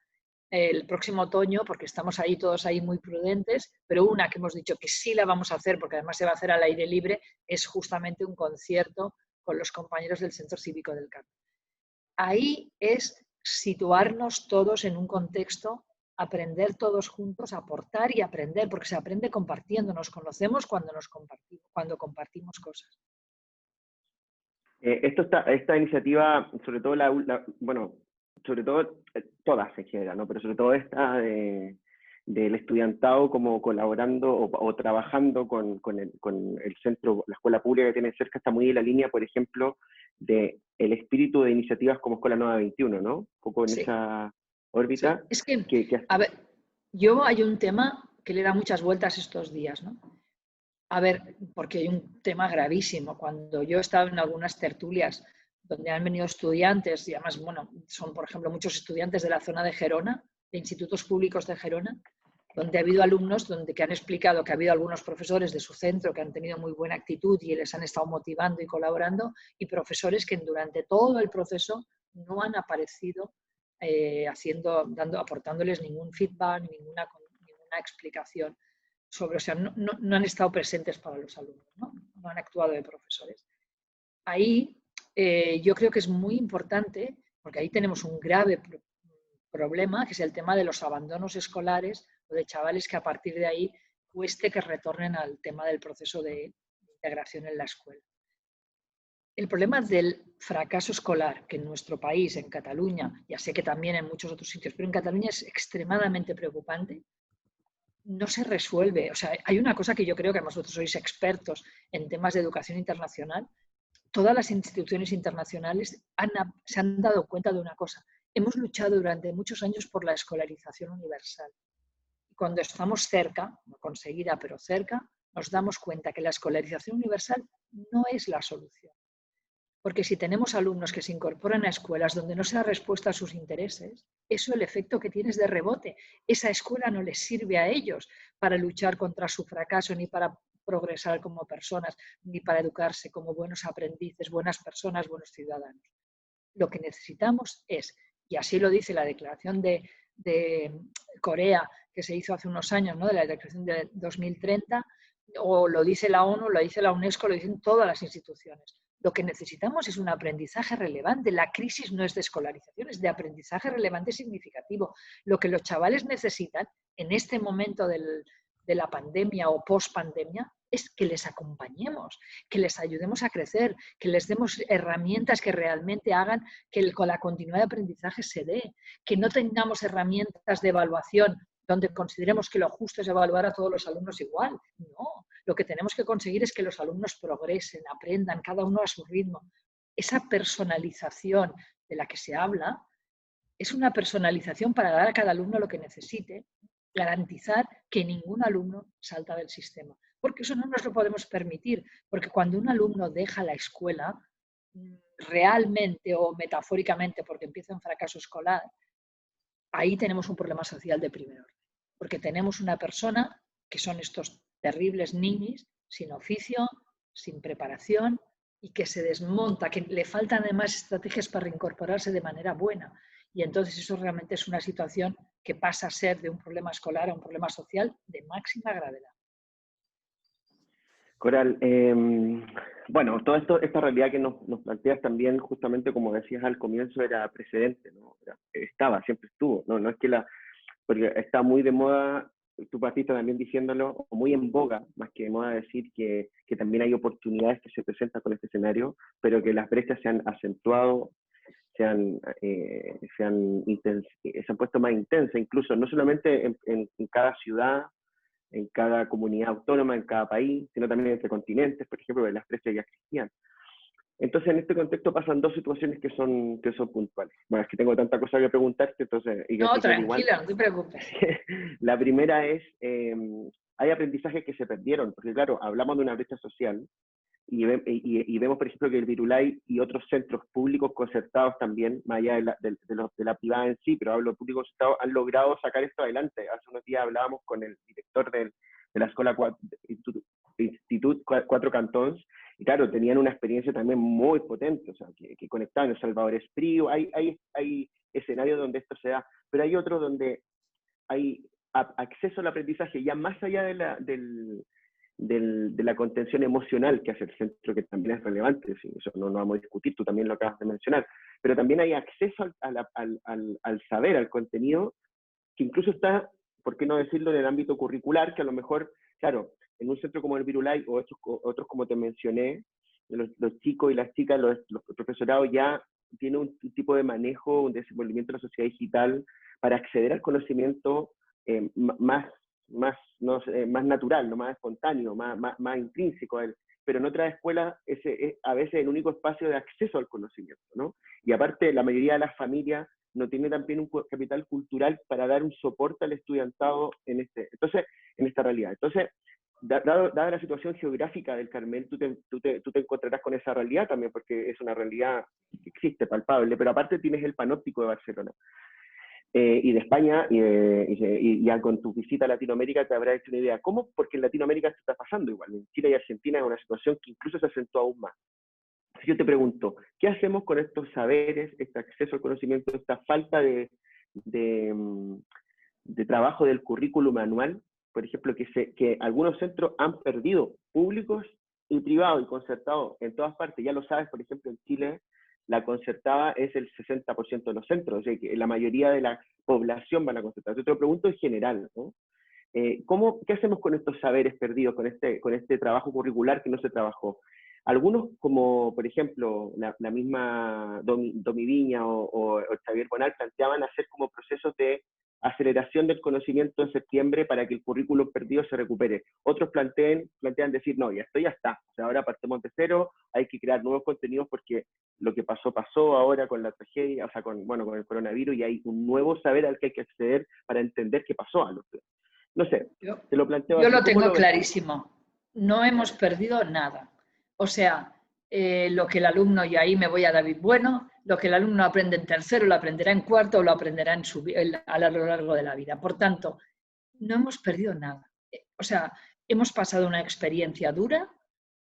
otoño, porque estamos ahí todos ahí muy prudentes, pero una que hemos dicho que sí la vamos a hacer, porque además se va a hacer al aire libre, es justamente un concierto con los compañeros del Centro Cívico del Carmen. Ahí es situarnos todos en un contexto, aprender todos juntos, aportar y aprender, porque se aprende compartiendo, nos conocemos cuando compartimos cosas. Esta iniciativa, sobre todo bueno, sobre todo todas en general, ¿no? Pero sobre todo esta del estudiantado como colaborando o trabajando con el centro, la escuela pública que tiene cerca, está muy en la línea, por ejemplo, del espíritu de iniciativas como Escuela Nueva 21, ¿no? Un poco en esa órbita. Sí. Es que a ver, hay un tema que le da muchas vueltas estos días, ¿no? A ver, porque hay un tema gravísimo. Cuando yo he estado en algunas tertulias donde han venido estudiantes, y además, bueno, son, por ejemplo, muchos estudiantes de la zona de Gerona, de institutos públicos de Gerona, donde ha habido alumnos que han explicado que ha habido algunos profesores de su centro que han tenido muy buena actitud y les han estado motivando y colaborando, y profesores que durante todo el proceso no han aparecido aportándoles ningún feedback, ninguna explicación sobre, o sea, no han estado presentes para los alumnos, no han actuado de profesores. Ahí yo creo que es muy importante, porque ahí tenemos un grave problema, que es el tema de los abandonos escolares o de chavales que a partir de ahí cueste que retornen al tema del proceso de integración en la escuela. El problema del fracaso escolar, que en nuestro país, en Cataluña, ya sé que también en muchos otros sitios, pero en Cataluña es extremadamente preocupante, no se resuelve. O sea, hay una cosa que yo creo que además vosotros sois expertos en temas de educación internacional. Todas las instituciones internacionales se han dado cuenta de una cosa. Hemos luchado durante muchos años por la escolarización universal. Y cuando estamos cerca, no conseguida, pero cerca, nos damos cuenta que la escolarización universal no es la solución. Porque si tenemos alumnos que se incorporan a escuelas donde no se da respuesta a sus intereses, eso el efecto que tiene es de rebote. Esa escuela no les sirve a ellos para luchar contra su fracaso, ni para progresar como personas, ni para educarse como buenos aprendices, buenas personas, buenos ciudadanos. Lo que necesitamos es, y así lo dice la declaración de Corea, que se hizo hace unos años, ¿no? De la declaración de 2030, o lo dice la ONU, lo dice la UNESCO, lo dicen todas las instituciones. Lo que necesitamos es un aprendizaje relevante. La crisis no es de escolarización, es de aprendizaje relevante y significativo. Lo que los chavales necesitan en este momento de la pandemia o post-pandemia es que les acompañemos, que les ayudemos a crecer, que les demos herramientas que realmente hagan que la continuidad de aprendizaje se dé, que no tengamos herramientas de evaluación donde consideremos que lo justo es evaluar a todos los alumnos igual. No, lo que tenemos que conseguir es que los alumnos progresen, aprendan, cada uno a su ritmo. Esa personalización de la que se habla es una personalización para dar a cada alumno lo que necesite, garantizar que ningún alumno salta del sistema. Porque eso no nos lo podemos permitir, porque cuando un alumno deja la escuela, realmente o metafóricamente, porque empieza un fracaso escolar, ahí tenemos un problema social de primer orden. Porque tenemos una persona que son estos terribles niños sin oficio, sin preparación y que se desmonta, que le faltan además estrategias para reincorporarse de manera buena. Y entonces eso realmente es una situación que pasa a ser de un problema escolar a un problema social de máxima gravedad. Coral, bueno, esta realidad que nos planteas también, justamente como decías al comienzo, era precedente, ¿no? Siempre estuvo, ¿no? No es que porque está muy de moda, tú partiste también diciéndolo, o muy en boga, más que de moda decir que también hay oportunidades que se presentan con este escenario, pero que las brechas se han acentuado, se han puesto más intensas, incluso no solamente en cada ciudad, en cada comunidad autónoma, en cada país, sino también entre continentes, por ejemplo, las brechas ya existían. Entonces, en este contexto pasan dos situaciones que son puntuales. Bueno, es que tengo tanta cosa que preguntarte, entonces... No, tranquila, no te preocupes. La primera es, hay aprendizajes que se perdieron, porque claro, hablamos de una brecha social, y vemos, por ejemplo, que el Virulai y otros centros públicos concertados también, más allá de la privada en sí, pero hablo de públicos concertados, han logrado sacar esto adelante. Hace unos días hablábamos con el director de la Escuela Institut Cuatro Cantons, y claro, tenían una experiencia también muy potente, o sea, que conectaban El Salvador Espriu, hay escenarios donde esto se da, pero hay otros donde hay acceso al aprendizaje ya más allá de la contención emocional que hace el centro, que también es relevante, ¿sí? Eso no vamos a discutir, tú también lo acabas de mencionar, pero también hay acceso al saber, al contenido, que incluso está, por qué no decirlo, en el ámbito curricular, que a lo mejor, claro, en un centro como el Virulai o otros como te mencioné, los chicos y las chicas, los profesorados ya tienen un tipo de manejo, un desenvolvimiento de la sociedad digital para acceder al conocimiento más natural, ¿no? Más espontáneo, más intrínseco a él. Pero en otras escuelas ese es a veces el único espacio de acceso al conocimiento, ¿no? Y aparte, la mayoría de las familias no tiene también un capital cultural para dar un soporte al estudiantado en esta realidad. Entonces, dada la situación geográfica del Carmel, tú te encontrarás con esa realidad también, porque es una realidad que existe, palpable, pero aparte tienes el panóptico de Barcelona. Y de España, y ya con tu visita a Latinoamérica te habrás hecho una idea. ¿Cómo? Porque en Latinoamérica esto está pasando igual. En Chile y Argentina es una situación que incluso se acentúa aún más. Entonces yo te pregunto, ¿qué hacemos con estos saberes, este acceso al conocimiento, esta falta de trabajo del currículum anual? Por ejemplo, que algunos centros han perdido, públicos y privados y concertados en todas partes. Ya lo sabes, por ejemplo, en Chile la concertada es el 60% de los centros, o sea que la mayoría de la población van a concertar. Yo te lo pregunto en general, ¿no? ¿Qué hacemos con estos saberes perdidos, con este trabajo curricular que no se trabajó? Algunos, como por ejemplo la misma Domi Viña o Xavier Bonal, planteaban hacer como procesos de aceleración del conocimiento en septiembre para que el currículum perdido se recupere. Otros plantean decir, no, esto ya está, o sea, ahora partimos de cero, hay que crear nuevos contenidos porque lo que pasó ahora con la tragedia, o sea, con el coronavirus, y hay un nuevo saber al que hay que acceder para entender qué pasó a los estudiantes. No sé, te lo planteo así. Yo lo tengo clarísimo. No hemos perdido nada. O sea, lo que el alumno, y ahí me voy a David Bueno, lo que el alumno aprende en tercero lo aprenderá en cuarto o lo aprenderá a lo largo de la vida. Por tanto, no hemos perdido nada. O sea, hemos pasado una experiencia dura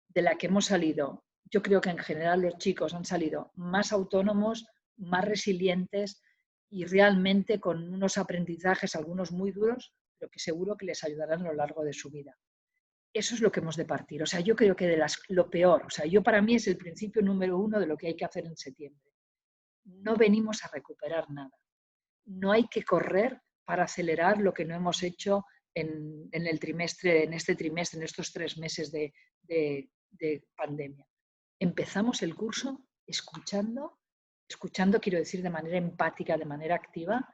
de la que hemos salido. Yo creo que en general los chicos han salido más autónomos, más resilientes y realmente con unos aprendizajes, algunos muy duros, pero que seguro que les ayudarán a lo largo de su vida. Eso es lo que hemos de partir. O sea, yo creo que lo peor, o sea, para mí es el principio número 1 de lo que hay que hacer en septiembre. No venimos a recuperar nada. No hay que correr para acelerar lo que no hemos hecho en este trimestre, en estos 3 meses de pandemia. Empezamos el curso escuchando, quiero decir, de manera empática, de manera activa,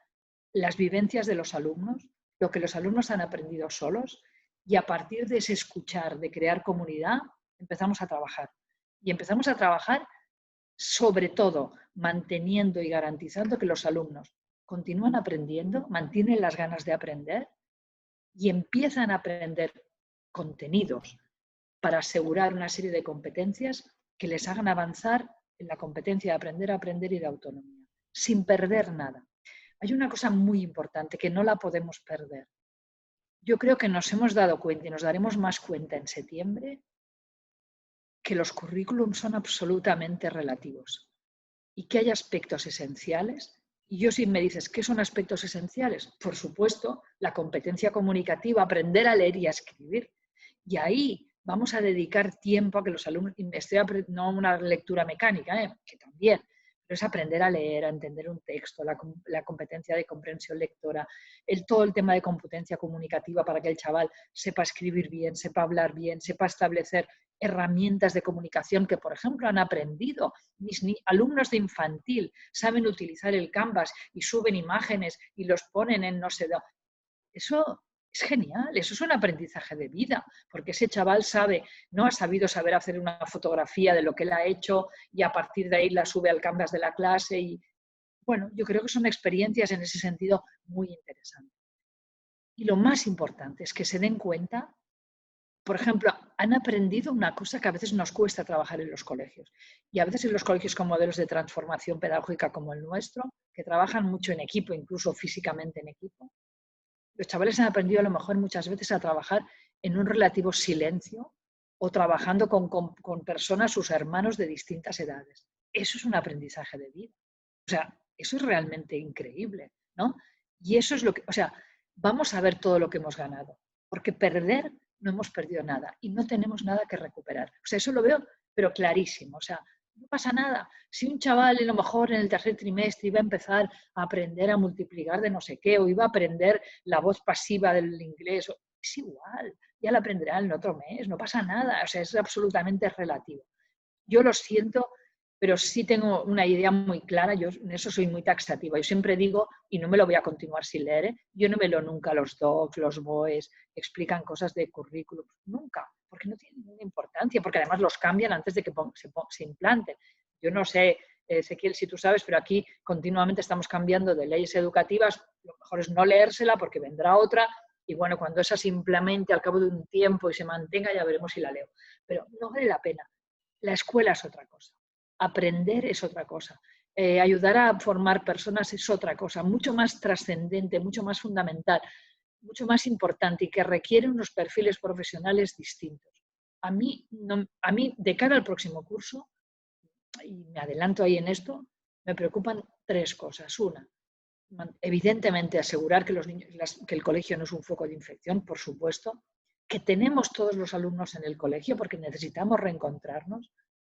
las vivencias de los alumnos, lo que los alumnos han aprendido solos, y a partir de ese escuchar, de crear comunidad, empezamos a trabajar. Y empezamos a trabajar sobre todo manteniendo y garantizando que los alumnos continúan aprendiendo, mantienen las ganas de aprender y empiezan a aprender contenidos para asegurar una serie de competencias que les hagan avanzar en la competencia de aprender a aprender y de autonomía, sin perder nada. Hay una cosa muy importante que no la podemos perder. Yo creo que nos hemos dado cuenta y nos daremos más cuenta en septiembre que los currículums son absolutamente relativos y que hay aspectos esenciales. Y yo, si me dices, ¿qué son aspectos esenciales? Por supuesto, la competencia comunicativa, aprender a leer y a escribir. Y ahí vamos a dedicar tiempo a que los alumnos, no una lectura mecánica, que también, pero es aprender a leer, a entender un texto, la competencia de comprensión lectora, todo el tema de competencia comunicativa para que el chaval sepa escribir bien, sepa hablar bien, sepa establecer herramientas de comunicación que, por ejemplo, han aprendido. Mis alumnos de infantil saben utilizar el Canvas y suben imágenes y los ponen en no sé dónde. Eso es genial, eso es un aprendizaje de vida, porque ese chaval ha sabido saber hacer una fotografía de lo que él ha hecho y a partir de ahí la sube al Canvas de la clase. Y bueno, yo creo que son experiencias en ese sentido muy interesantes. Y lo más importante es que se den cuenta. Por ejemplo, han aprendido una cosa que a veces nos cuesta trabajar en los colegios. Y a veces en los colegios con modelos de transformación pedagógica como el nuestro, que trabajan mucho en equipo, incluso físicamente en equipo, los chavales han aprendido a lo mejor muchas veces a trabajar en un relativo silencio o trabajando con personas, sus hermanos de distintas edades. Eso es un aprendizaje de vida. O sea, eso es realmente increíble, ¿no? Y eso es lo que, o sea, vamos a ver todo lo que hemos ganado, porque perder no hemos perdido nada y no tenemos nada que recuperar. O sea, eso lo veo, pero clarísimo. O sea, no pasa nada. Si un chaval a lo mejor en el tercer trimestre iba a empezar a aprender a multiplicar de no sé qué, o iba a aprender la voz pasiva del inglés, es igual, ya la aprenderá en otro mes, no pasa nada. O sea, es absolutamente relativo. Yo lo siento, pero sí tengo una idea muy clara, yo en eso soy muy taxativa. Yo siempre digo, y no me lo voy a continuar sin leer, yo no me leo nunca los docs, los BOEs, explican cosas de currículum, nunca, porque no tiene ninguna importancia, porque además los cambian antes de que se implanten. Yo no sé, Ezequiel, si tú sabes, pero aquí continuamente estamos cambiando de leyes educativas, lo mejor es no leérsela porque vendrá otra, y bueno, cuando esa se implemente al cabo de un tiempo y se mantenga, ya veremos si la leo. Pero no vale la pena. La escuela es otra cosa. Aprender es otra cosa. Ayudar a formar personas es otra cosa, mucho más trascendente, mucho más fundamental, mucho más importante y que requiere unos perfiles profesionales distintos. A mí, de cara al próximo curso, y me adelanto ahí en esto, me preocupan tres cosas. Una, evidentemente asegurar que los niños, que el colegio no es un foco de infección, por supuesto, que tenemos todos los alumnos en el colegio porque necesitamos reencontrarnos.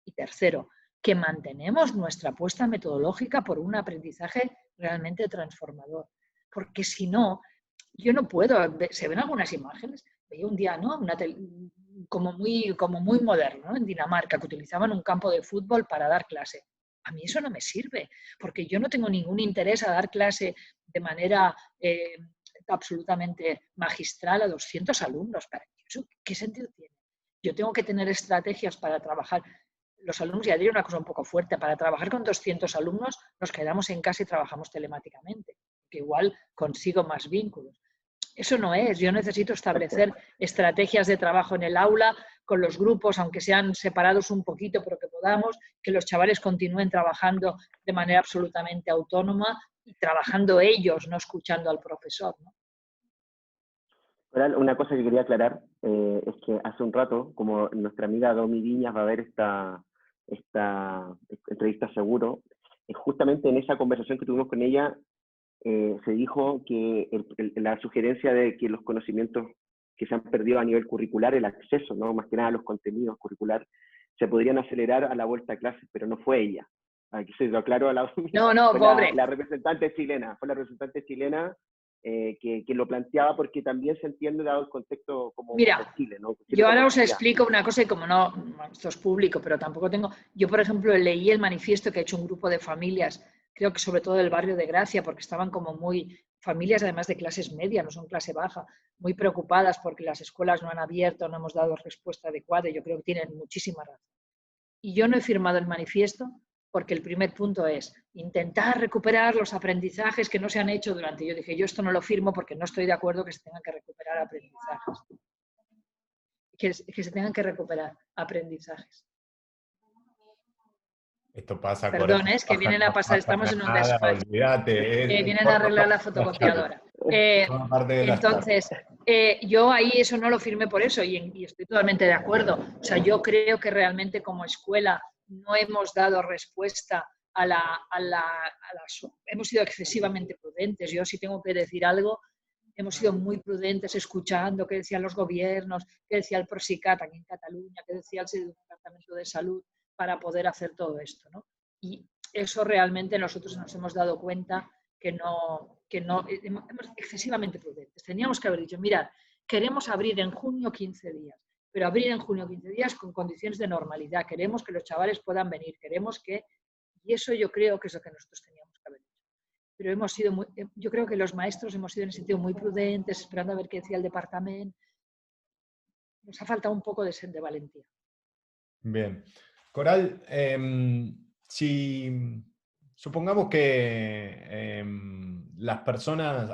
Y tercero, que mantenemos nuestra apuesta metodológica por un aprendizaje realmente transformador. Porque si no, yo no puedo, se ven algunas imágenes, veía un día, ¿no? Como muy moderno, ¿no? En Dinamarca, que utilizaban un campo de fútbol para dar clase. A mí eso no me sirve, porque yo no tengo ningún interés a dar clase de manera absolutamente magistral a 200 alumnos. ¿Qué sentido tiene? Yo tengo que tener estrategias para trabajar. Los alumnos, ya diré una cosa un poco fuerte, para trabajar con 200 alumnos nos quedamos en casa y trabajamos telemáticamente, que igual consigo más vínculos. Eso no es, yo necesito establecer estrategias de trabajo en el aula con los grupos, aunque sean separados un poquito, pero que podamos, que los chavales continúen trabajando de manera absolutamente autónoma y trabajando ellos, no escuchando al profesor, ¿no? Una cosa que quería aclarar es que hace un rato, como nuestra amiga Domi Viñas va a ver esta entrevista seguro, justamente en esa conversación que tuvimos con ella se dijo que la sugerencia de que los conocimientos que se han perdido a nivel curricular, el acceso, ¿no? Más que nada a los contenidos curriculares, se podrían acelerar a la vuelta a clases, pero no fue ella. Aquí se lo aclaro a la pobre. La representante chilena, fue la representante chilena que lo planteaba porque también se entiende dado el contexto como Mira, de Chile, ¿no? Yo ahora os explico una cosa y como no, esto es público, pero tampoco tengo... Yo, por ejemplo, leí el manifiesto que ha hecho un grupo de familias, creo que sobre todo del barrio de Gracia, porque estaban como muy... Familias además de clases medias, no son clase baja, muy preocupadas porque las escuelas no han abierto, no hemos dado respuesta adecuada y yo creo que tienen muchísima razón. Y yo no he firmado el manifiesto porque el primer punto es intentar recuperar los aprendizajes que no se han hecho durante. Yo dije, yo esto no lo firmo porque no estoy de acuerdo que se tengan que recuperar aprendizajes. Que se tengan que recuperar aprendizajes. Esto pasa, perdón, es que vienen a pasar, estamos en un despacho. Olvídate. Vienen a arreglar la fotocopiadora. Entonces, yo ahí eso no lo firmé por eso y estoy totalmente de acuerdo. O sea, yo creo que realmente como escuela no hemos dado respuesta hemos sido excesivamente prudentes. Yo sí tengo que decir algo, hemos sido muy prudentes escuchando qué decían los gobiernos, qué decía el Procicat aquí en Cataluña, qué decía el Departamento de Salud para poder hacer todo esto, ¿no? Y eso realmente nosotros nos hemos dado cuenta que no hemos excesivamente prudentes. Teníamos que haber dicho, mirad, queremos abrir en junio 15 días, pero abrir en junio 15 días con condiciones de normalidad. Queremos que los chavales puedan venir, queremos que... Y eso yo creo que es lo que nosotros teníamos que haber hecho. Pero hemos sido muy... Yo creo que los maestros hemos sido en ese sentido muy prudentes, esperando a ver qué decía el departamento. Nos ha faltado un poco de valentía. Bien. Coral, si supongamos que las personas,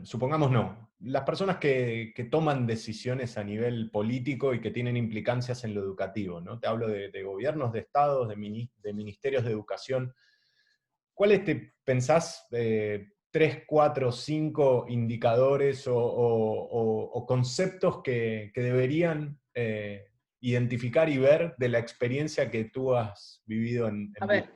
supongamos no, las personas que toman decisiones a nivel político y que tienen implicancias en lo educativo, ¿no? Te hablo de gobiernos, de estados, de ministerios de educación. ¿Cuáles te pensás 3, 4, 5 indicadores o conceptos que deberían identificar y ver de la experiencia que tú has vivido en A ver,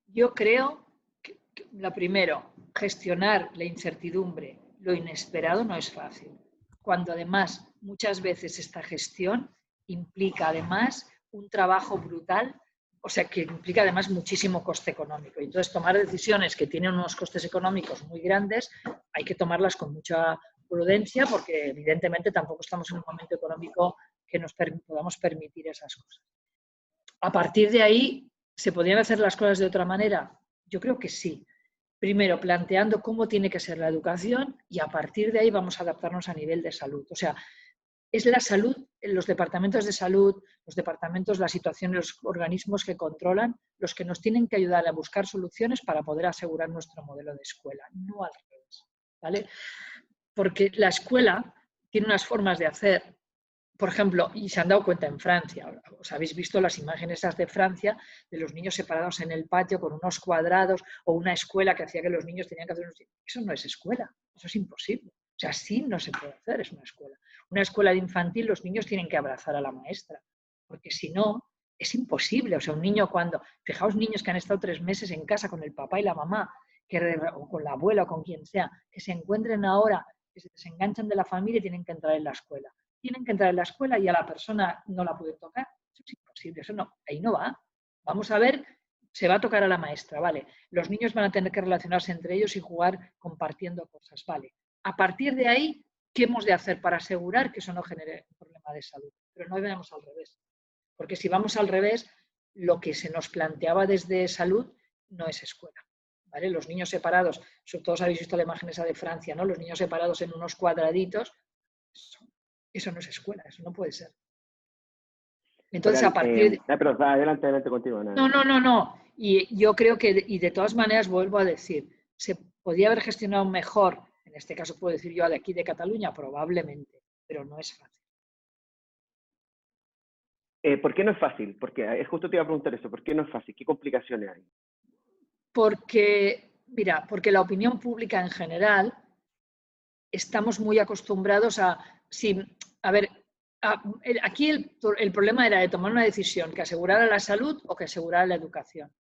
yo creo que lo primero, gestionar la incertidumbre, lo inesperado no es fácil. Cuando además muchas veces esta gestión implica además un trabajo brutal, o sea, que implica además muchísimo coste económico. Y entonces tomar decisiones que tienen unos costes económicos muy grandes, hay que tomarlas con mucha prudencia porque evidentemente tampoco estamos en un momento económico que nos podamos permitir esas cosas. A partir de ahí, ¿se podrían hacer las cosas de otra manera? Yo creo que sí. Primero, planteando cómo tiene que ser la educación y a partir de ahí vamos a adaptarnos a nivel de salud. O sea, es la salud, los departamentos de salud, los departamentos, la situación, los organismos que controlan, los que nos tienen que ayudar a buscar soluciones para poder asegurar nuestro modelo de escuela, no al revés, ¿vale? Porque la escuela tiene unas formas de hacer, por ejemplo, y se han dado cuenta en Francia, os habéis visto las imágenes esas de Francia, de los niños separados en el patio con unos cuadrados, o una escuela que hacía que los niños tenían que hacer... Eso no es escuela, eso es imposible. O sea, así no se puede hacer, es una escuela. Una escuela de infantil, los niños tienen que abrazar a la maestra, porque si no, es imposible. O sea, un niño cuando... Fijaos niños que han estado 3 meses en casa con el papá y la mamá, o con la abuela o con quien sea, que se encuentren ahora, que se desenganchan de la familia y tienen que entrar en la escuela. Tienen que entrar en la escuela y a la persona no la pueden tocar. Eso es imposible, eso no, ahí no va. Vamos a ver, se va a tocar a la maestra, ¿vale? Los niños van a tener que relacionarse entre ellos y jugar compartiendo cosas, ¿vale? A partir de ahí, ¿qué hemos de hacer para asegurar que eso no genere un problema de salud? Pero no vayamos al revés. Porque si vamos al revés, lo que se nos planteaba desde salud no es escuela. ¿Vale? Los niños separados, sobre todo habéis visto la imagen esa de Francia, ¿no? Los niños separados en unos cuadraditos, eso no es escuela, eso no puede ser. Entonces, a partir de... Pero adelante contigo. No. Y yo creo que, y de todas maneras, vuelvo a decir, ¿se podía haber gestionado mejor? En este caso puedo decir yo de aquí de Cataluña, probablemente, pero no es fácil. ¿Por qué no es fácil? Porque justo te iba a preguntar eso, ¿por qué no es fácil? ¿Qué complicaciones hay? Porque, mira, porque la opinión pública en general estamos muy acostumbrados a... A ver, aquí el problema era de tomar una decisión que asegurara la salud o que asegurara la educación.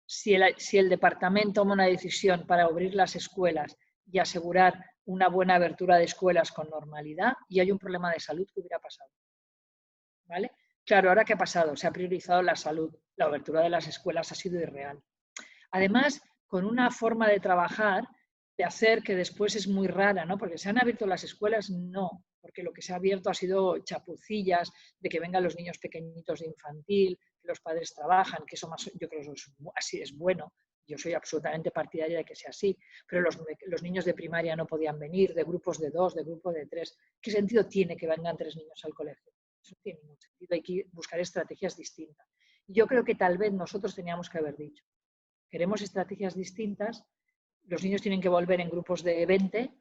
Si el departamento toma una decisión para abrir las escuelas y asegurar una buena abertura de escuelas con normalidad, y hay un problema de salud, ¿qué hubiera pasado? ¿Vale? Claro, ¿ahora qué ha pasado? Se ha priorizado la salud. La abertura de las escuelas ha sido irreal. Además, con una forma de trabajar, de hacer que después es muy rara, ¿no? Porque se han abierto las escuelas, no, porque lo que se ha abierto ha sido chapucillas de que vengan los niños pequeñitos de infantil, que los padres trabajan, que eso más, yo creo que así es bueno. Yo soy absolutamente partidaria de que sea así, pero los niños de primaria no podían venir, de grupos de 2, de grupos de 3. ¿Qué sentido tiene que vengan 3 niños al colegio? Eso no tiene ningún sentido, hay que buscar estrategias distintas. Yo creo que tal vez nosotros teníamos que haber dicho, queremos estrategias distintas, los niños tienen que volver en grupos de 20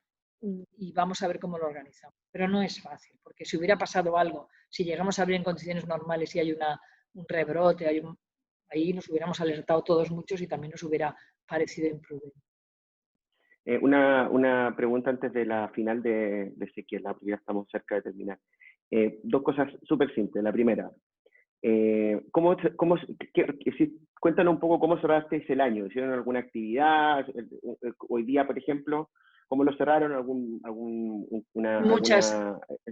y vamos a ver cómo lo organizamos. Pero no es fácil, porque si hubiera pasado algo, si llegamos a abrir en condiciones normales y hay un rebrote, ahí nos hubiéramos alertado todos muchos y también nos hubiera parecido imprudente. Una pregunta antes de la final de Ezequiel, porque ya estamos cerca de terminar. Dos cosas súper simples. La primera, cuéntanos un poco cómo cerrasteis el año. ¿Hicieron alguna actividad? Hoy día, por ejemplo, ¿cómo lo cerraron? Muchas,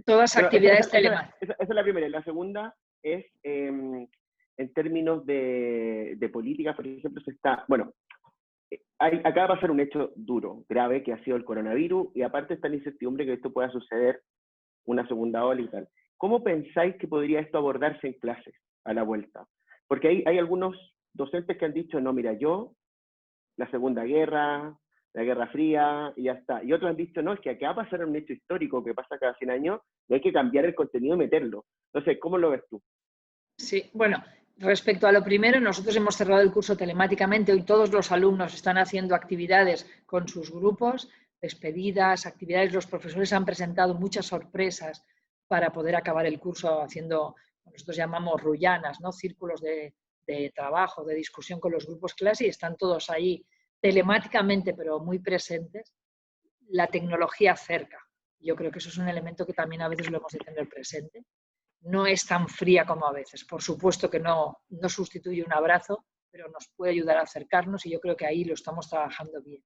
todas actividades telemáticas. Esa es la primera. Y la segunda es, en términos de política, por ejemplo, acaba de pasar un hecho duro, grave, que ha sido el coronavirus, y aparte está la incertidumbre que esto pueda suceder una segunda ola y tal. ¿Cómo pensáis que podría esto abordarse en clases a la vuelta? Porque hay algunos docentes que han dicho, no, mira, la Segunda Guerra, la Guerra Fría, y ya está. Y otros han dicho, no, es que acá va a pasar un hecho histórico que pasa cada 100 años, y hay que cambiar el contenido y meterlo. Entonces, ¿cómo lo ves tú? Sí, bueno, respecto a lo primero, nosotros hemos cerrado el curso telemáticamente. Hoy todos los alumnos están haciendo actividades con sus grupos, despedidas, actividades. Los profesores han presentado muchas sorpresas para poder acabar el curso haciendo, nosotros llamamos ruyanas, ¿no? Círculos de trabajo, de discusión con los grupos clase, y están todos ahí telemáticamente, pero muy presentes. La tecnología acerca. Yo creo que eso es un elemento que también a veces lo hemos de tener presente. No es tan fría como a veces. Por supuesto que no sustituye un abrazo, pero nos puede ayudar a acercarnos y yo creo que ahí lo estamos trabajando bien.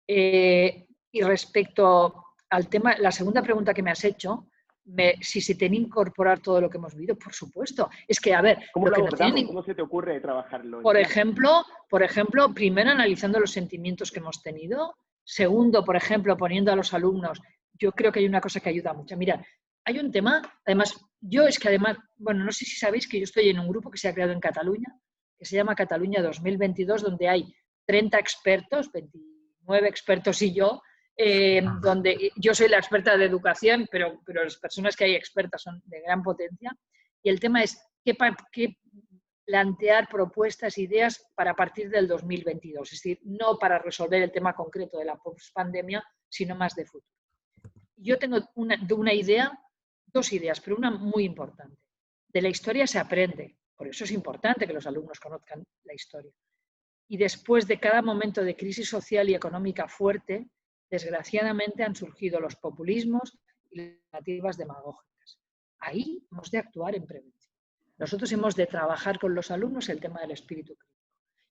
Y respecto al tema, la segunda pregunta que me has hecho, si se tiene que incorporar todo lo que hemos vivido, por supuesto. Es que, a ver... ¿Cómo se te ocurre trabajarlo? Por ejemplo, primero analizando los sentimientos que hemos tenido. Segundo, por ejemplo, poniendo a los alumnos. Yo creo que hay una cosa que ayuda mucho. Mira, hay un tema, además, bueno, no sé si sabéis que yo estoy en un grupo que se ha creado en Cataluña, que se llama Cataluña 2022, donde hay 30 expertos, 29 expertos y yo, donde yo soy la experta de educación, pero las personas que hay expertas son de gran potencia. Y el tema es qué plantear propuestas, ideas para partir del 2022, es decir, no para resolver el tema concreto de la post-pandemia, sino más de futuro. Yo tengo una idea, dos ideas, pero una muy importante. De la historia se aprende, por eso es importante que los alumnos conozcan la historia. Y después de cada momento de crisis social y económica fuerte, desgraciadamente han surgido los populismos y las alternativas demagógicas. Ahí hemos de actuar en prevención. Nosotros hemos de trabajar con los alumnos el tema del espíritu crítico.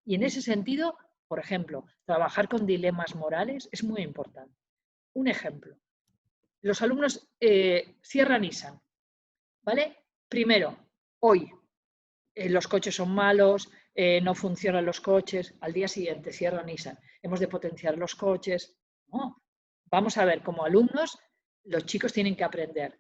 Y en ese sentido, por ejemplo, trabajar con dilemas morales es muy importante. Un ejemplo. Los alumnos cierran Nissan, ¿vale? Primero, hoy los coches son malos, no funcionan los coches, al día siguiente cierran Nissan, hemos de potenciar los coches. No, vamos a ver, como alumnos, los chicos tienen que aprender.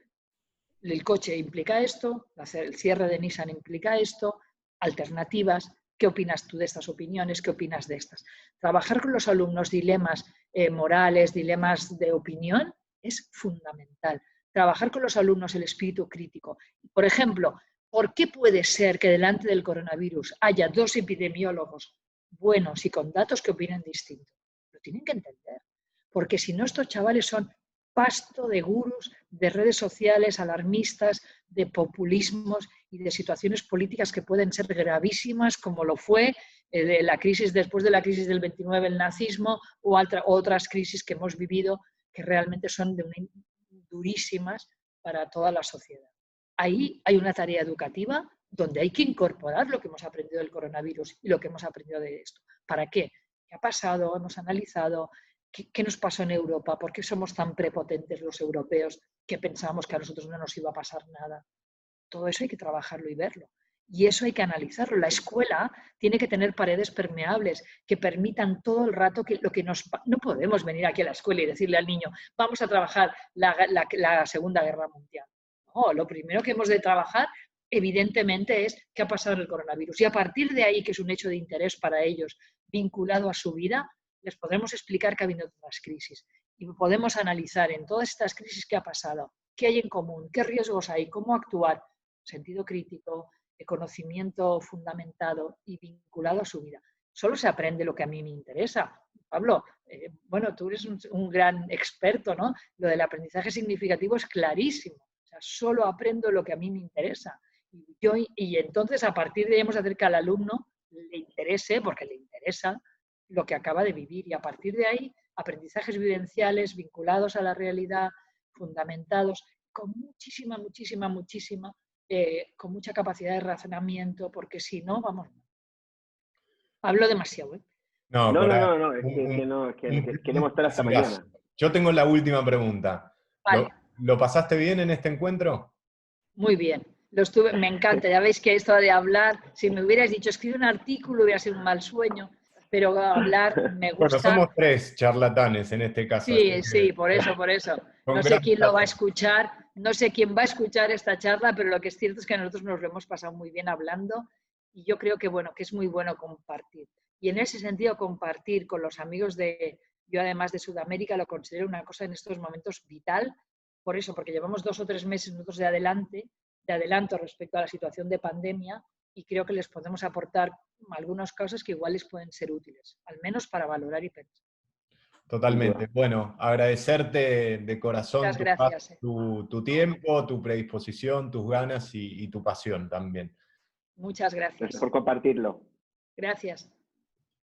El coche implica esto, el cierre de Nissan implica esto, alternativas. ¿Qué opinas tú de estas opiniones? ¿Qué opinas de estas? Trabajar con los alumnos dilemas morales, dilemas de opinión, es fundamental. Trabajar con los alumnos el espíritu crítico. Por ejemplo, ¿por qué puede ser que delante del coronavirus haya dos epidemiólogos buenos y con datos que opinen distinto? Lo tienen que entender. Porque si no, estos chavales son pasto de gurús, de redes sociales alarmistas, de populismos y de situaciones políticas que pueden ser gravísimas, como lo fue la crisis después de la crisis del 29, el nazismo, o otras crisis que hemos vivido que realmente son durísimas para toda la sociedad. Ahí hay una tarea educativa donde hay que incorporar lo que hemos aprendido del coronavirus y lo que hemos aprendido de esto. ¿Para qué? ¿Qué ha pasado? Hemos analizado qué nos pasó en Europa, por qué somos tan prepotentes los europeos que pensábamos que a nosotros no nos iba a pasar nada. Todo eso hay que trabajarlo y verlo. Y eso hay que analizarlo. La escuela tiene que tener paredes permeables que permitan todo el rato que lo que no podemos venir aquí a la escuela y decirle al niño, vamos a trabajar la Segunda Guerra Mundial. No, lo primero que hemos de trabajar, evidentemente, es qué ha pasado en el coronavirus. Y a partir de ahí, que es un hecho de interés para ellos, vinculado a su vida, les podremos explicar que ha habido otras crisis. Y podemos analizar en todas estas crisis qué ha pasado, qué hay en común, qué riesgos hay, cómo actuar, sentido crítico, de conocimiento fundamentado y vinculado a su vida. Solo se aprende lo que a mí me interesa. Pablo, bueno, tú eres un gran experto, ¿no? Lo del aprendizaje significativo es clarísimo. O sea, solo aprendo lo que a mí me interesa. Y entonces, a partir de ahí, hemos de hacer que al alumno le interese, porque le interesa, lo que acaba de vivir. Y a partir de ahí, aprendizajes vivenciales vinculados a la realidad, fundamentados, con muchísima, con mucha capacidad de razonamiento, porque si no, vamos. Hablo demasiado, ¿eh? No, No, no, Coral, no, no, es que no, es que queremos estar hasta mañana. Yo tengo la última pregunta. Vale. ¿Lo pasaste bien en este encuentro? Muy bien. Me encanta. Ya veis que esto de hablar, si me hubieras dicho escribe un artículo hubiera sido un mal sueño, pero hablar me gusta. Bueno, somos 3 charlatanes en este caso. Sí, sí, por eso. No sé quién lo va a escuchar, no sé quién va a escuchar esta charla, pero lo que es cierto es que nosotros nos lo hemos pasado muy bien hablando y yo creo que, bueno, que es muy bueno compartir. Y en ese sentido, compartir con los amigos yo además de Sudamérica, lo considero una cosa en estos momentos vital, por eso, porque llevamos 2 o 3 meses nosotros de adelanto respecto a la situación de pandemia y creo que les podemos aportar algunas cosas que igual les pueden ser útiles, al menos para valorar y pensar. Totalmente. Bueno, agradecerte de corazón Muchas gracias. tu tiempo, tu predisposición, tus ganas y tu pasión también. Muchas gracias. Gracias por compartirlo. Gracias.